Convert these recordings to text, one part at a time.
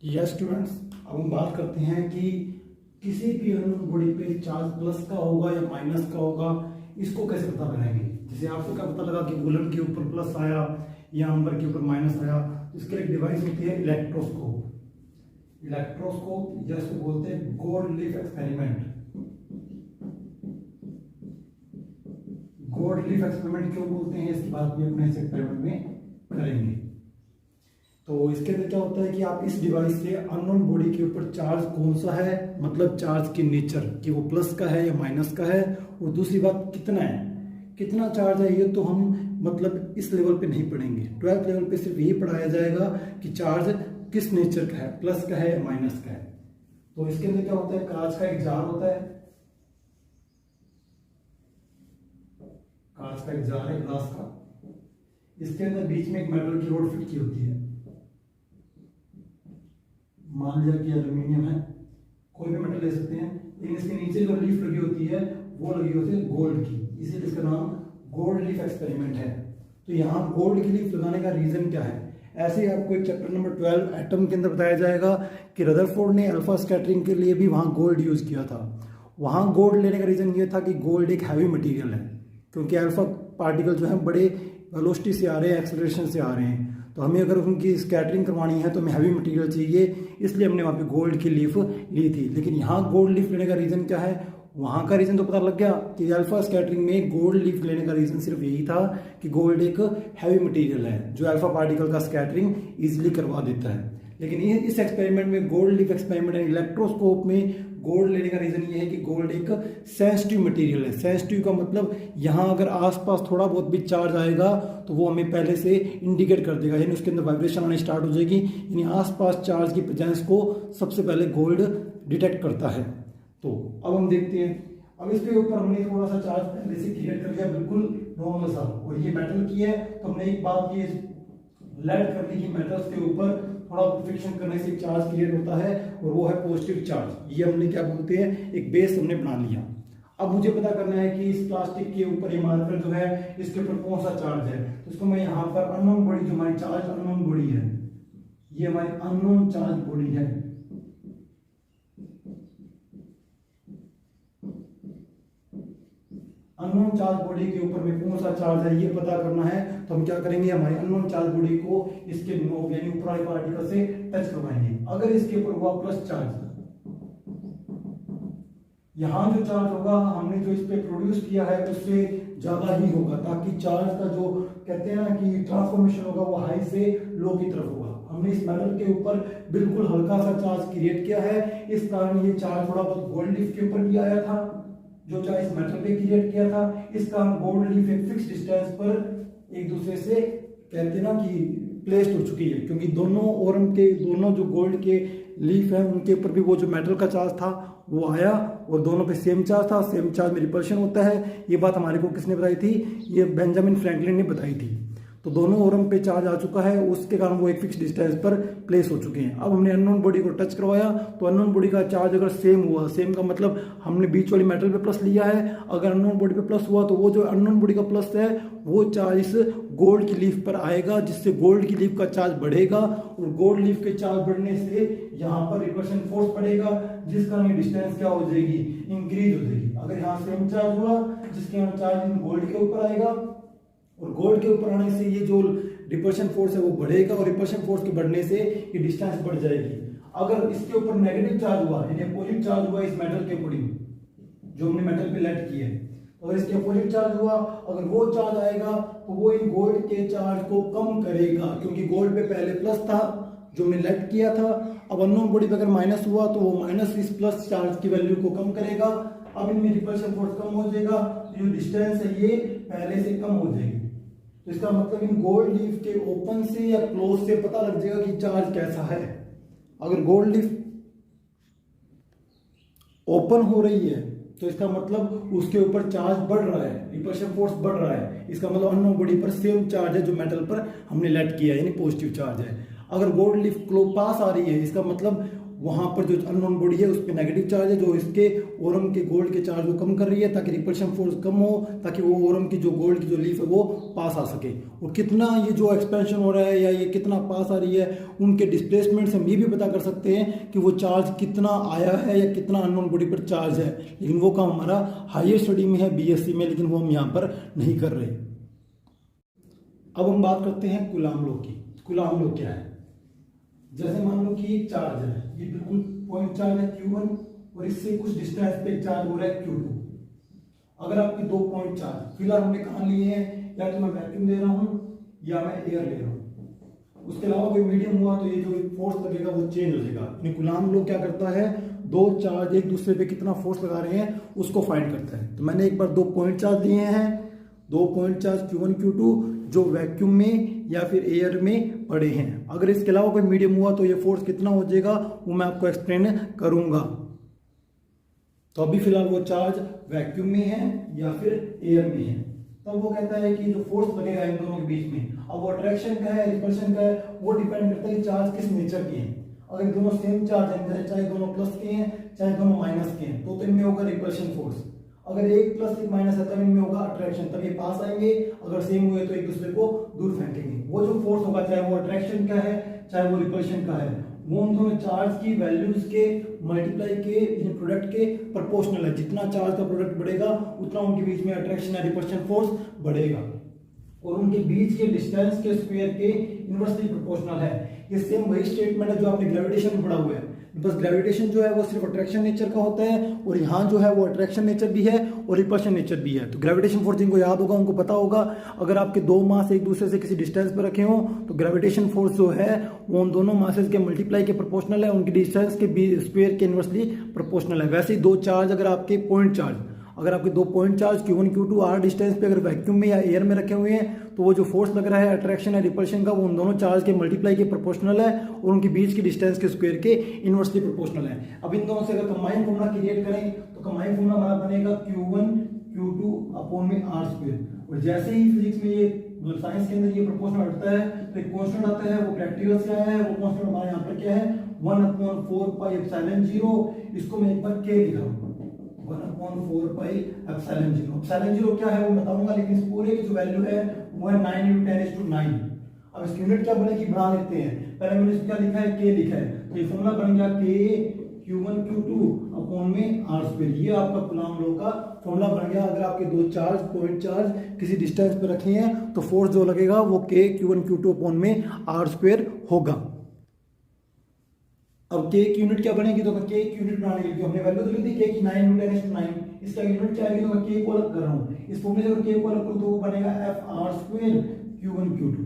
Yes students, अब हम बात करते हैं कि किसी भी अननोन बॉडी पे चार्ज प्लस का होगा या माइनस का होगा, इसको कैसे पता लगाएंगे। जैसे आपको क्या पता लगा कि वुलन के ऊपर प्लस आया या अंबर के ऊपर माइनस आया, तो इसके लिए एक डिवाइस होती है इलेक्ट्रोस्कोप। इलेक्ट्रोस्कोप या इसको बोलते हैं gold leaf experiment. Gold leaf experiment क्यों बोलते हैं, इसकी बात भी अपने इस एक्सपेरिमेंट में करेंगे। तो इसके अंदर क्या होता है कि आप इस डिवाइस से अननोन बॉडी के ऊपर चार्ज कौन सा है, मतलब चार्ज की नेचर कि वो प्लस का है या माइनस का है, और दूसरी बात कितना है, कितना चार्ज है, ये तो हम मतलब इस लेवल पे नहीं पढ़ेंगे। 12th लेवल पे सिर्फ यही पढ़ाया जाएगा कि चार्ज किस नेचर का है, प्लस का है या माइनस का है। तो इसके अंदर क्या होता है, कांच का एक जार होता है, कांच का एक जार है ग्लास का, इसके अंदर बीच में एक मेटल की रोड फिट की होती है। मान लिया कि एल्यूमिनियम है, कोई भी मेटल ले सकते हैं, लेकिन इसके नीचे जो लीफ लगी होती है वो लगी होती है गोल्ड की, इसीलिए इसका नाम गोल्ड लीफ एक्सपेरिमेंट है। तो यहाँ गोल्ड की लीफ लगाने का रीजन क्या है, ऐसे ही आपको एक चैप्टर नंबर 12 एटम के अंदर बताया जाएगा कि रदरफोर्ड ने अल्फा स्कैटरिंग के लिए भी वहाँ गोल्ड यूज किया था। वहाँ गोल्ड लेने का रीजन ये था कि गोल्ड एक हैवी मटीरियल है, क्योंकि अल्फा पार्टिकल जो है बड़े वेलोसिटी से आ रहे हैं, एक्सेलरेशन से आ रहे हैं, तो हमें अगर उनकी स्कैटरिंग करवानी है तो हमें हैवी मटेरियल चाहिए, इसलिए हमने वहाँ पे गोल्ड की लीफ ली थी। लेकिन यहाँ गोल्ड लीफ लेने का रीज़न क्या है, वहाँ का रीज़न तो पता लग गया कि अल्फा स्कैटरिंग में गोल्ड लीफ लेने का रीज़न सिर्फ यही था कि गोल्ड एक हैवी मटेरियल है जो अल्फा पार्टिकल का स्कैटरिंग ईजिली करवा देता है। लेकिन इस एक्सपेरिमेंट में, गोल्ड लीफ एक्सपेरिमेंट इलेक्ट्रोस्कोप में गोल्ड लेने का रीजन ये है कि गोल्ड एक सेंसिटिव मटेरियल है। सेंसिटिव का मतलब यहाँ अगर आसपास थोड़ा बहुत भी चार्ज आएगा तो वो हमें पहले से इंडिकेट कर देगा, यानी उसके अंदर वाइब्रेशन आनी स्टार्ट हो जाएगी, यानी आसपास चार्ज की प्रेजेंस को सबसे पहले गोल्ड डिटेक्ट करता है। तो अब हम देखते हैं, अब इसके ऊपर हमने थोड़ा सा चार्ज पहले से क्रिएट कर दिया, बिल्कुल नॉर्मल सा, और ये मेटल की है, तो हमने एक बात ये लेट कर दी कि मेटल्स के ऊपर थोड़ा फ्रिक्शन करने से चार्ज क्रिएट होता है, और वो है पॉजिटिव चार्ज। ये हमने क्या बोलते हैं, एक बेस हमने बना लिया। अब मुझे पता करना है कि इस प्लास्टिक के ऊपर ये मार्कर जो है इसके ऊपर कौन सा चार्ज है, तो इसको मैं यहाँ पर अननोन बॉडी, जो हमारी चार्ज अननोन बॉडी है, ये हमारी अननोन चार्ज बॉडी है, अननोन चार्ज बॉडी के ऊपर में कौन सा चार्ज है ये पता करना है। तो हम क्या करेंगे, हमारी अननोन चार्ज बॉडी को इसके नोब यानी ऊपर वाले पार्टिकल से टच करवाएंगे। अगर इसके ऊपर हुआ प्लस चार्ज, यहाँ जो चार्ज होगा हमने जो इस पे प्रोड्यूस किया है उससे ज्यादा ही होगा, ताकि चार्ज का जो कहते हैं ना कि ट्रांसफॉर्मेशन होगा वो हाई से लो की तरफ होगा। हमने इस मेटल के ऊपर बिल्कुल हल्का सा चार्ज क्रिएट किया है, इस कारण ये चार्ज थोड़ा बहुत गोल्ड लीफ के ऊपर भी आया था, जो चार्ज इस मेटल पे क्रिएट किया था, इसका हम गोल्ड लीफ एक फिक्स डिस्टेंस पर एक दूसरे से कहते हैं ना कि प्लेस्ड हो चुकी है, क्योंकि दोनों ओरम के दोनों जो गोल्ड के लीफ है उनके ऊपर भी वो जो मेटल का चार्ज था वो आया, और दोनों पे सेम चार्ज था। सेम चार्ज में रिपल्शन होता है, ये बात हमारे को किसने बताई थी, ये बेंजामिन फ्रैंकलिन ने बताई थी। तो दोनों ओरम पे चार्ज आ चुका है, उसके कारण वो एक फिक्स डिस्टेंस पर प्लेस हो चुके हैं। अब हमने अननोन बॉडी को टच करवाया, तो अननोन बॉडी का चार्ज अगर सेम हुआ, सेम का मतलब हमने बीच वाली मेटल पे प्लस लिया है, अगर अननोन बॉडी पे प्लस हुआ तो वो जो अननोन बॉडी का प्लस है वो चार्ज इस गोल्ड की लीफ पर आएगा, जिससे गोल्ड की लीफ का चार्ज बढ़ेगा, और गोल्ड लीफ के चार्ज बढ़ने से यहाँ पर रिपल्शन फोर्स पड़ेगा, जिस कारण ये डिस्टेंस क्या हो जाएगी, इंक्रीज हो जाएगी। अगर यहाँ सेम चार्ज हुआ, जिसके यहाँ चार्ज गोल्ड के ऊपर आएगा, और गोल्ड के ऊपर आने से ये जो रिपल्शन फोर्स है वो बढ़ेगा, और रिपल्शन फोर्स के बढ़ने से ये डिस्टेंस बढ़ जाएगी। अगर इसके ऊपर नेगेटिव चार्ज हुआ, यानी अपोजिट चार्ज हुआ इस मेटल के ऊपर जो हमने मेटल पे लेट किया है, अगर इसके अपोजिट चार्ज हुआ, अगर वो चार्ज आएगा तो वो इन गोल्ड के चार्ज को कम करेगा, क्योंकि गोल्ड पे पहले प्लस था जो हमने लेट किया था। अब अननोन बॉडी पे अगर माइनस हुआ तो वो माइनस इस प्लस चार्ज की वैल्यू को कम करेगा। अब इनमें रिपल्शन फोर्स कम हो जाएगा, जो डिस्टेंस है ये पहले से कम हो जाएगी। तो इसका मतलब इन गोल्ड लीफ के ओपन से या क्लोज से पता लग जाएगा कि चार्ज कैसा है। अगर गोल्ड लीफ ओपन हो रही है तो इसका मतलब उसके ऊपर चार्ज बढ़ रहा है, रिपल्शन फोर्स बढ़ रहा है, इसका मतलब अननोन बॉडी पर सेम चार्ज है जो मेटल पर हमने लेट किया है, यानी पॉजिटिव चार्ज है। अगर गोल्ड लीफ पास आ रही है, इसका मतलब वहां पर जो अननोन बॉडी है उस पर नेगेटिव चार्ज है जो इसके ओरम के गोल्ड के चार्ज को कम कर रही है, ताकि रिपल्शन फोर्स कम हो, ताकि वो ओरम की जो गोल्ड की जो लीफ है वो पास आ सके। और कितना ये जो एक्सपेंशन हो रहा है या ये कितना पास आ रही है, उनके डिस्प्लेसमेंट से हम ये भी पता कर सकते हैं कि वो चार्ज कितना आया है या कितना अननोन बॉडी पर चार्ज है। लेकिन वो काम हमारा हायर स्टडी में है, बीएससी में, लेकिन वो हम यहाँ पर नहीं कर रहे। अब हम बात करते हैं कूलाम लॉ की। कूलाम लॉ क्या है? जैसे मान लो कि एक चार्ज है, ये बिल्कुल पॉइंट चार्ज है Q1 और इससे कुछ डिस्टेंस पे चार्ज हो रहा है Q2। अगर आपके दो पॉइंट चार्ज फिलहाल हमने कहाँ लिए हैं, या तो मैं वैक्यूम ले रहा हूँ या मैं एयर ले रहा हूँ, उसके अलावा कोई मीडियम हुआ तो ये जो फोर्स लगेगा वो चेंज हो जाएगा। कूलाम लॉ क्या करता है, दो चार्ज एक दूसरे पे कितना फोर्स लगा रहे हैं उसको फाइंड करता है। तो मैंने एक बार दो पॉइंट चार्ज दिए हैं, दो पॉइंट चार्ज Q1 Q2 जो वैक्यूम में या फिर एयर में पड़े हैं। अगर इसके अलावा कोई मीडियम हुआ तो ये फोर्स कितना हो जाएगा वो मैं आपको एक्सप्लेन करूंगा। तो अभी फिलहाल वो चार्ज वैक्यूम में है या फिर एयर में है, तब वो कहता है कि जो फोर्स लगेगा इन दोनों के बीच में, अब वो अट्रैक्शन का है रिपल्शन का है, वो डिपेंड करता है कि चार्ज किस नेचर के हैं। अगर दोनों सेम चार्ज है, चाहे दोनों प्लस के हैं चाहे दोनों माइनस के हैं, तो इनमें होगा रिपल्शन फोर्स। अगर एक प्लस एक माइनस है तब इनमें होगा अट्रैक्शन, तब ये पास आएंगे। अगर सेम हुए तो एक दूसरे को दूर फेंकेंगे। वो जो फोर्स होगा चाहे वो अट्रैक्शन का है चाहे वो रिपल्शन का है, वो उन दोनों चार्ज की वैल्यूज के मल्टीप्लाई के प्रोडक्ट के प्रोपोर्शनल है। जितना चार्ज का प्रोडक्ट बढ़ेगा उतना उनके बीच में अट्रैक्शन या रिपल्शन फोर्स बढ़ेगा, और उनके बीच के डिस्टेंस के स्क्वायर के इनवर्सली प्रोपोर्शनल है। ये सेम वही स्टेटमेंट है जो आपने ग्रेविटेशन में पढ़ा हुआ है, बस ग्रेविटेशन जो है वो सिर्फ अट्रैक्शन नेचर का होता है, और यहाँ जो है वो अट्रैक्शन नेचर भी है और रिपल्शन नेचर भी है। तो ग्रेविटेशन फोर्स जिनको याद होगा उनको पता होगा, अगर आपके दो मास एक दूसरे से किसी डिस्टेंस पर रखे हो तो ग्रेविटेशन फोर्स जो है वो उन दोनों मासेस के मल्टीप्लाई के प्रोपोर्शनल है, उनकी डिस्टेंस के स्क्वायर के इनवर्सली प्रोपोर्शनल है। वैसे ही दो चार्ज अगर आपके पॉइंट चार्ज, अगर आपके दो point charge Q1 Q2 r distance पे अगर वैक्यूम में या एयर में रखे हुए हैं, तो वो जो फोर्स लग रहा है अट्रैक्शन या रिपल्शन का, वो उन दोनों चार्ज के मल्टीप्लाई के प्रोपोर्शनल है और उनके बीच की डिस्टेंस के स्क्वायर के इनवर्सली प्रोपोर्शनल है। अब इन दोनों से अगर कंबाइन फॉर्मूला क्रिएट करें तो कंबाइन फॉर्मूला हमारा बनेगा Q1 Q2 अपॉन में r स्क्वायर। और जैसे ही फिजिक्स में ये साइंस के अंदर ये प्रोपोर्शनल हटता है तो एक कांस्टेंट आता है, वो प्रैक्टिकल से आया है। वो कांस्टेंट हमारे यहाँ पर क्या है, 1/4 पाई एप्सिलॉन 0। इसको मैं एक बार k लिख रहा हूँ, 1/4 पाई एप्सिलॉन 0। एप्सिलॉन 0 क्या है वो बताऊंगा, लेकिन इस पूरे की जो वैल्यू है वो है 9 × 10⁹। अब इसकी यूनिट क्या बनेगी बना लेते हैं। पहले मैंने इसको क्या लिखा है, k लिखा है, तो ये फॉर्मूला बन गया k Q1 Q2 अपॉन में r स्क्वायर। ये आपका कूलाम लॉ का फॉर्मूला बन गया। अगर आपके दो चार्ज पॉइंट चार्ज किसी डिस्टेंस पे रखे हैं तो फोर्स जो लगेगा वो k Q1 Q2 अपॉन में r स्क्वायर होगा। अब k की यूनिट क्या बनेगी, तो k की यूनिट बनाने के लिए हमने वैल्यू दी थी k की 9 × 10⁹। इसका यूनिट क्या आएगी, तो मैं k को अलग कर रहा हूं। इस फॉर्मूले से अगर k को अलग करूं तो वो बनेगा fr² Q1 Q2।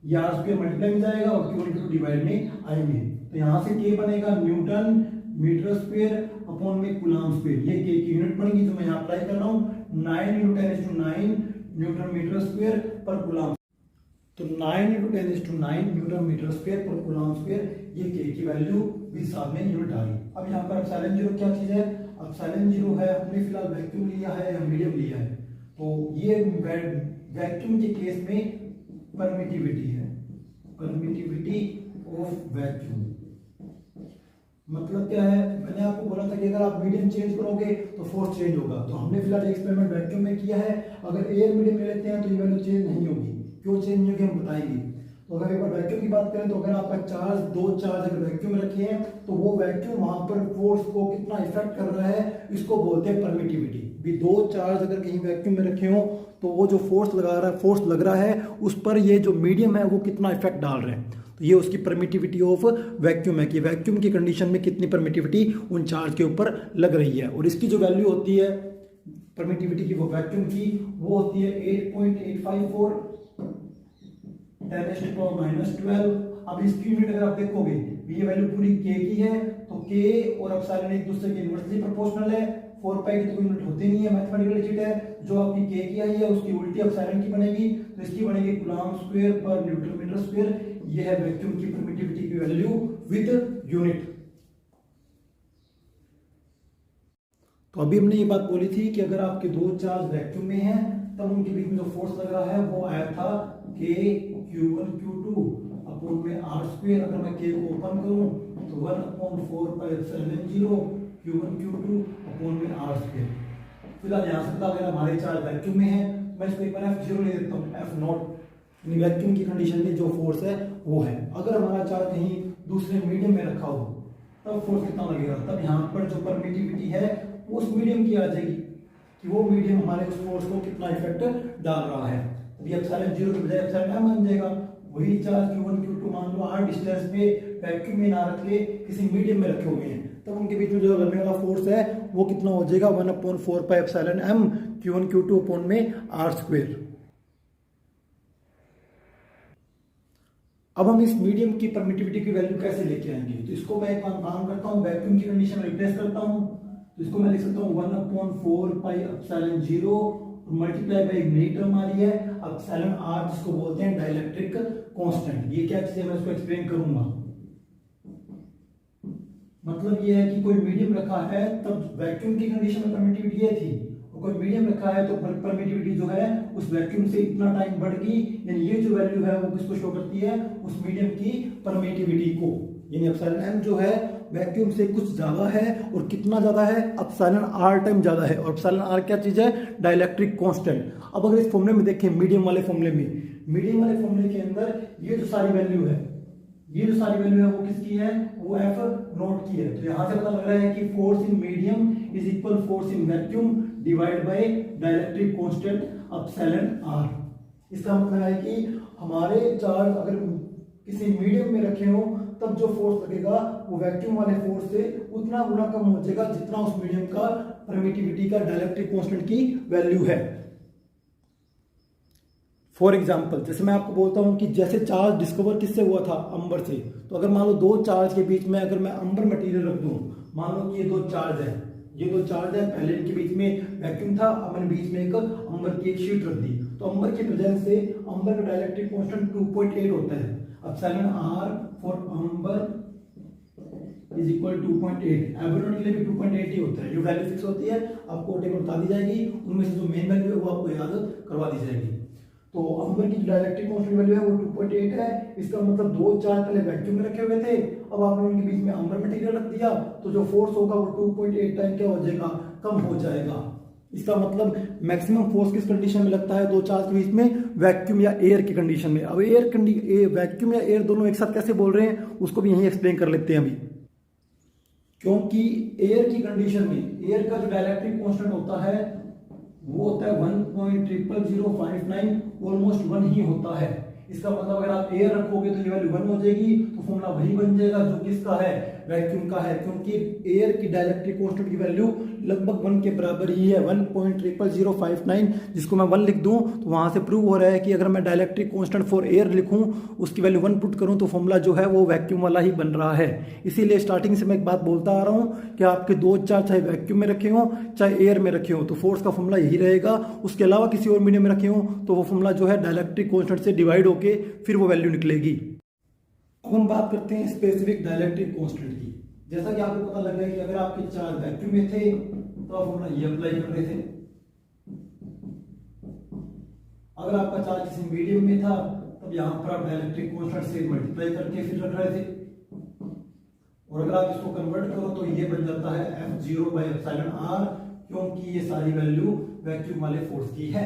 ये r स्क्वायर मल्टीप्लाई में जाएगा और Q1 Q2 डिवाइड में आएंगे, तो यहां से k बनेगा न्यूटन मीटर स्क्वायर अपॉन में कूलाम स्क्वायर। ये k की यूनिट बनेगी जो मैं यहां अप्लाई कर रहा हूं, 9 × 10⁹ न्यूटन मीटर स्क्वायर पर कूलाम। तो 9 × 10⁹ न्यूटन मीटर स्क्वायर पर कूलाम स्क्वायर, ये k की वैल्यू भी साथ में यूनिट आ गई। अब यहाँ पर एप्सिलॉन 0 क्या चीज है, एप्सिलॉन 0 है, हमने फिलहाल वैक्यूम लिया है या मीडियम लिया है, तो ये वैक्यूम के केस में परमिटिविटी है, परमिटिविटी ऑफ वैक्यूम। मतलब क्या है, मैंने आपको बोला था कि अगर आप मीडियम चेंज करोगे तो फोर्स चेंज होगा। तो हमने फिलहाल एक्सपेरिमेंट वैक्यूम में किया है। अगर एयर मीडियम ले लेते हैं तो ये वैल्यू चेंज नहीं होगी। क्यों चेंज नहीं होगी हम बताएंगे। तो अगर एक बार वैक्यूम की बात करें तो अगर आपका चार्ज दो चार्ज अगर वैक्यूम में रखे हैं तो वो वैक्यूम वहां पर फोर्स को कितना इफेक्ट कर रहा है, इसको बोलते हैं परमिटिविटी। भी दो चार्ज अगर कहीं वैक्यूम में रखे हो तो वो जो फोर्स लग रहा है उस पर ये जो मीडियम है वो कितना इफेक्ट डाल रहे हैं, तो ये उसकी परमिटिविटी ऑफ वैक्यूम है कि वैक्यूम की कंडीशन में कितनी परमिटिविटी उन चार्ज के ऊपर लग रही है। और इसकी जो वैल्यू होती है परमिटिविटी की, वो वैक्यूम की वो होती है 8.854 10⁻⁻12। अब इसकी यूनिट अगर आप देखोगे, ये वैल्यू पूरी k की है, तो k और एप्सिलॉन एक दूसरे के इनवर्सली प्रोपोर्शनल है। 4 पाई की तो कोई यूनिट होती नहीं है, मैथमेटिकल डिजिट है। जो आपकी k की आई है उसकी उल्टी एप्सिलॉन की बनेगी, तो इसकी बनेगी कूलम्ब स्क्वायर पर न्यूटन मीटर स्क्वायर। ये है वैक्यूम की परमिटिविटी की वैल्यू विद यूनिट। तो अभी हमने ये बात बोली थी कि अगर आपके दो चार्ज वैक्यूम में हैं तब उनके बीच में जो फोर्स लग रहा है वो आया था k Q1 Q2 अपॉन में r स्क्वायर। अगर मैं k को ओपन करूं तो 1/4πε0 Q1 Q2 अपॉन में R स्क्वायर। फिलहाल यहाँ से अगर हमारे चार्ज वैक्यूम में है, मैं इसको एक बार F0 ले देता हूँ, F नॉट, यानी वैक्यूम की कंडीशन में जो फोर्स है वो है। अगर हमारा चार्ज कहीं दूसरे मीडियम में रखा हो तब फोर्स कितना लगेगा, तब यहाँ पर जो परमिटिविटी है वो उस मीडियम की आ जाएगी कि वो मीडियम हमारे उस फोर्स को कितना इफेक्ट डाल रहा है। अभी एप्सिलॉन 0 की बजाय एप्सिलॉन m बन जाएगा। वही चार्ज Q1 Q2 मान लो r डिस्टेंस पे वैक्यूम में ना रख के किसी मीडियम में रखे हुए हैं, तब उनके बीच में जो लगने वाला फोर्स है वो कितना हो जाएगा, 1/4πε0 Q1 Q2 अपॉन में R स्क्वायर। अब हम इस मीडियम की परमिटिविटी की वैल्यू कैसे लेके आएंगे, तो इसको मैं एक काम करता हूँ, वैक्यूम की कंडीशन में रिप्लेस करता हूँ। तो इसको मैं लिख सकता हूँ 1/4πε0 मल्टीप्लाई बाई नई टर्म आ रही है एप्सिलॉन r, जिसको बोलते हैं डाइलेक्ट्रिक कांस्टेंट। ये क्या चीज है मैं इसको एक्सप्लेन करूंगा। मतलब ये है कि कोई मीडियम रखा है तब वैक्यूम की कंडीशन में परमिटिविटी ये थी, और कोई मीडियम रखा है तो परमिटिविटी जो है उस वैक्यूम से इतना टाइम बढ़ गई, यानी ये जो वैल्यू है वो किसको शो करती है, उस मीडियम की परमिटिविटी को। यानी एप्सिलॉन m जो है वैक्यूम से कुछ ज्यादा है, और कितना ज्यादा है, एप्सिलॉन r टाइम ज्यादा है। और एप्सिलॉन r क्या चीज है, डाइलेक्ट्रिक कांस्टेंट। अब अगर इस फॉर्मूले में देखें, मीडियम वाले फॉर्मूले के अंदर ये जो सारी वैल्यू है वो किसकी है, वो f नॉट की है। तो यहां से पता लग रहा है कि force in medium is equal force in vacuum divide by dielectric constant epsilon r। इसका मतलब है कि हमारे चार्ज अगर किसी मीडियम में रखे हो तब जो फोर्स लगेगा वो वैक्यूम वाले फोर्स से उतना गुना कम हो जाएगा जितना उस मीडियम का परमिटिविटी का डाइलेक्ट्रिक कांस्टेंट की वैल्यू है। फॉर एग्जाम्पल, जैसे मैं आपको बोलता हूं कि जैसे चार्ज डिस्कवर किससे हुआ था, अंबर से। तो अगर मान लो दो चार्ज के बीच में अगर मैं अंबर मटेरियल रख दूं, मान लो कि ये दो चार्ज है, पहले इनके बीच में वैक्यूम था, अब मैंने बीच में एक अंबर की एक शीट रख दी, तो अंबर की प्रेजेंस से अंबर का डाइलेक्ट्रिक कांस्टेंट 2.8 होता है। Epsilon r for amber is equal 2.8, एबरॉन के लिए भी 2.8 ही होता है। जो वैल्यू फिक्स होती है आपको टेबल बता दी जाएगी, उनमें से जो मेन वैल्यू है वो आपको याद करवा दी जाएगी। तो अंबर की डाइलेक्ट्रिक कांस्टेंट वैल्यू है वो 2.8 है। इसका मतलब दो चार्ज पहले वैक्यूम में रखे हुए थे, अब आपने उनके बीच में अंबर मटेरियल रख दिया, तो जो फोर्स होगा वो 2.8 टाइम क्या हो जाएगा, कम हो जाएगा। इसका मतलब मैक्सिमम फोर्स किस कंडीशन में लगता है दो चार्ज के बीच में, वैक्यूम या एयर की कंडीशन में। अब वैक्यूम या एयर दोनों एक साथ कैसे बोल रहे हैं उसको भी यहीं एक्सप्लेन कर लेते हैं अभी। क्योंकि एयर की कंडीशन में एयर का जो डाइलेक्ट्रिक कांस्टेंट होता है वो होता है 1.00059, ऑलमोस्ट 1 ही होता है। इसका मतलब अगर आप एयर रखोगे तो ये वैल्यू 1 हो जाएगी, तो फॉर्मूला वही बन जाएगा जो किसका है, वैक्यूम का है। क्योंकि एयर की डाइलेक्ट्रिक कांस्टेंट की वैल्यू लगभग 1 के बराबर ही है, 1.00059, जिसको मैं 1 लिख दूं तो वहां से प्रूव हो रहा है कि अगर मैं डाइलेक्ट्रिक कांस्टेंट फॉर एयर लिखूं, उसकी वैल्यू 1 पुट करूं, तो फॉर्मूला जो है वो वैक्यूम वाला ही बन रहा है। इसीलिए स्टार्टिंग से मैं एक बात बोलता आ रहा हूं कि आपके दो चार्ज चाहे वैक्यूम में रखे हो चाहे एयर में रखे हो, तो फोर्स का फॉर्मूला यही रहेगा। उसके अलावा किसी और मीडियम में रखे हो तो वो फॉर्मूला जो है डाइलेक्ट्रिक कांस्टेंट से डिवाइड होके फिर वो वैल्यू निकलेगी। अब हम बात करते हैं स्पेसिफिक डाइलेक्ट्रिक कांस्टेंट की। जैसा कि आपको पता लग रहा है कि अगर आपके चार्ज वैक्यूम में थे तो आप फॉर्मूला ये अप्लाई कर रहे थे, अगर आपका चार्ज किसी मीडियम में था तब यहां पर आप डाइलेक्ट्रिक कांस्टेंट से मल्टीप्लाई करके फिर रख रहे थे, और अगर आप इसको कन्वर्ट करो तो ये बन जाता है F0/εr, क्योंकि ये सारी वैल्यू वैक्यूम वाले फोर्स की है।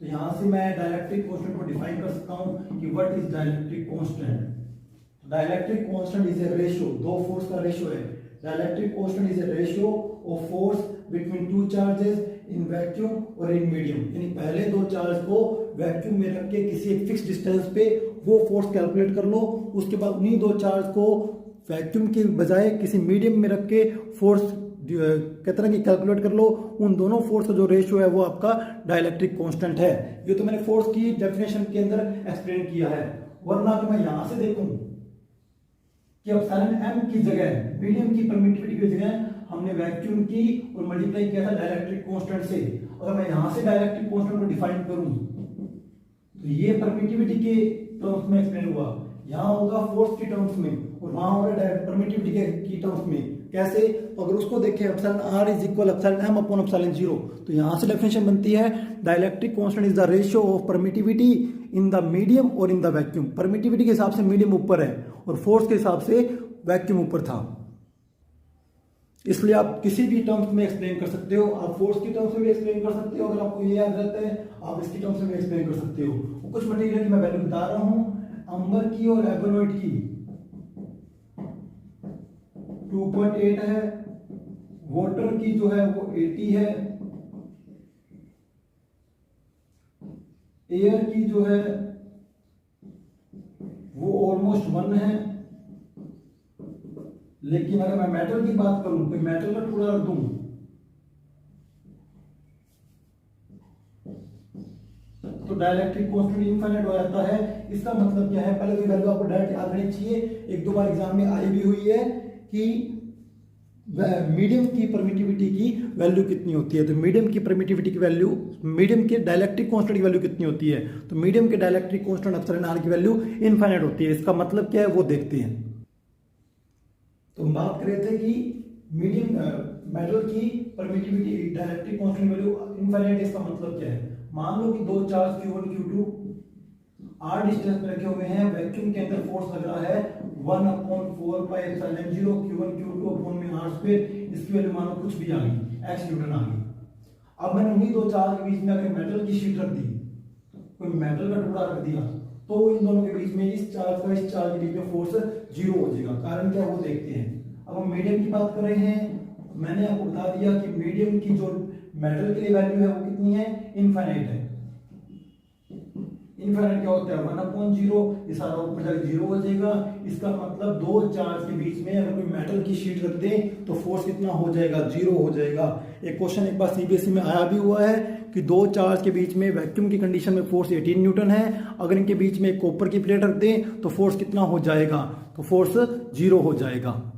तो यहां से मैं डाइलेक्ट्रिक कांस्टेंट को डिफाइन कर सकता हूं कि what is dielectric constant. Dielectric constant is a ratio, दो फोर्स का रेशियो है। Dielectric constant is a ratio of force between two charges in vacuum और इन मीडियम। यानी पहले दो चार्ज को वैक्यूम में रख के किसी एक फिक्स डिस्टेंस पे वो फोर्स कैलकुलेट कर लो, उसके बाद उन्हीं दो चार्ज को वैक्यूम के बजाय किसी मीडियम में रख के फोर्स कहते हैं कि कैलकुलेट कर लो। उन दोनों फोर्स का जो रेशियो है वो आपका डाइलेक्ट्रिक कांस्टेंट है। ये तो मैंने फोर्स की डेफिनेशन के अंदर एक्सप्लेन किया है, वरना तो मैं यहां से देखूं कि एप्सिलॉन m की जगह मीडियम की परमिटिविटी की जगह हमने वैक्यूम की और मल्टीप्लाई किया था डाइलेक्ट्रिक कांस्टेंट से। अगर मैं यहां से डाइलेक्ट्रिक कांस्टेंट को डिफाइन करूं तो ये परमिटिविटी के टर्म्स में एक्सप्लेन हुआ, यहां होगा फोर्स की टर्म्स में और वहां होगा परमिटिविटी की टर्म्स में। कैसे? तो अगर उसको देखें epsilon r is equal epsilon m upon epsilon 0, तो यहां से डेफिनेशन बनती है dielectric constant is the ratio of permittivity in the medium और इन द वैक्यूम। परमिटिविटी के हिसाब से मीडियम ऊपर है और फोर्स के हिसाब से वैक्यूम ऊपर था। इसलिए आप किसी भी टर्म्स में एक्सप्लेन कर सकते हो, आप फोर्स की टर्म्स में भी एक्सप्लेन कर सकते हो, अगर आपको ये याद रहता है आप इसकी टर्म्स में भी एक्सप्लेन कर सकते हो। कुछ मटेरियल की मैं वैल्यू बता रहा हूं, अंबर की और एबोनॉइट की 2.8 है, वाटर की जो है वो 80 है, एयर की जो है वो ऑलमोस्ट 1 है। लेकिन अगर मैं मेटल की बात करूं, तो मेटल का टुकड़ा रख दूं तो डाइलेक्ट्रिक कांस्टेंट इनफाइनाइट हो जाता है। इसका मतलब क्या है, पहले तो वैल्यू आपको डायरेक्ट याद रहनी चाहिए, एक दो बार एग्जाम में आई भी हुई है कि मीडियम की परमिटिविटी की वैल्यू कितनी होती है। तो मीडियम की परमिटिविटी की वैल्यू, मीडियम के डाइलेक्ट्रिक कांस्टेंट की वैल्यू कितनी होती है, तो मीडियम के डाइलेक्ट्रिक कांस्टेंट एप्सिलॉन आर की वैल्यू इनफाइनाइट होती है। इसका मतलब क्या है वो देखते हैं। तो हम बात कर रहे थे कि मीडियम मेटल की permittivity dielectric constant value infinite, इसका मतलब क्या है। मान लो कि दो charge Q1 Q2 r distance में रखे हुए हैं, वैक्यूम के अंदर फोर्स लग रहा है 1/4 pi epsilon 0 Q1 Q2 upon में r स्क्वायर, इसकी वैल्यू मानो कुछ भी आ गई, x न्यूटन आ गई। अब मैंने उन्हीं दो चार्ज के बीच में अगर मेटल की शीट रख दी, कोई मेटल का टुकड़ा रख दिया, तो इन दोनों के बीच में इस चार्ज का इस चार्ज के बीच में फोर्स 0 हो जाएगा। कारण क्या वो देखते हैं। अब हम मीडियम की बात कर रहे हैं, मैंने आपको बता दिया कि मीडियम की जो मेटल के लिए वैल्यू है वो कितनी है, इनफाइनाइट है। इनफाइनाइट क्या होता है 1/0, ये सारा ऊपर जाकर 0 हो जाएगा। इसका मतलब दो चार्ज के बीच में अगर कोई मेटल की शीट रख दें तो फोर्स कितना हो जाएगा, 0 हो जाएगा। एक क्वेश्चन एक बार सीबीएसई में आया भी हुआ है कि दो चार्ज के बीच में वैक्यूम की कंडीशन में फोर्स 18 न्यूटन है, अगर इनके बीच में एक कॉपर की प्लेट रख दें तो फोर्स कितना हो जाएगा, तो फोर्स 0 हो जाएगा।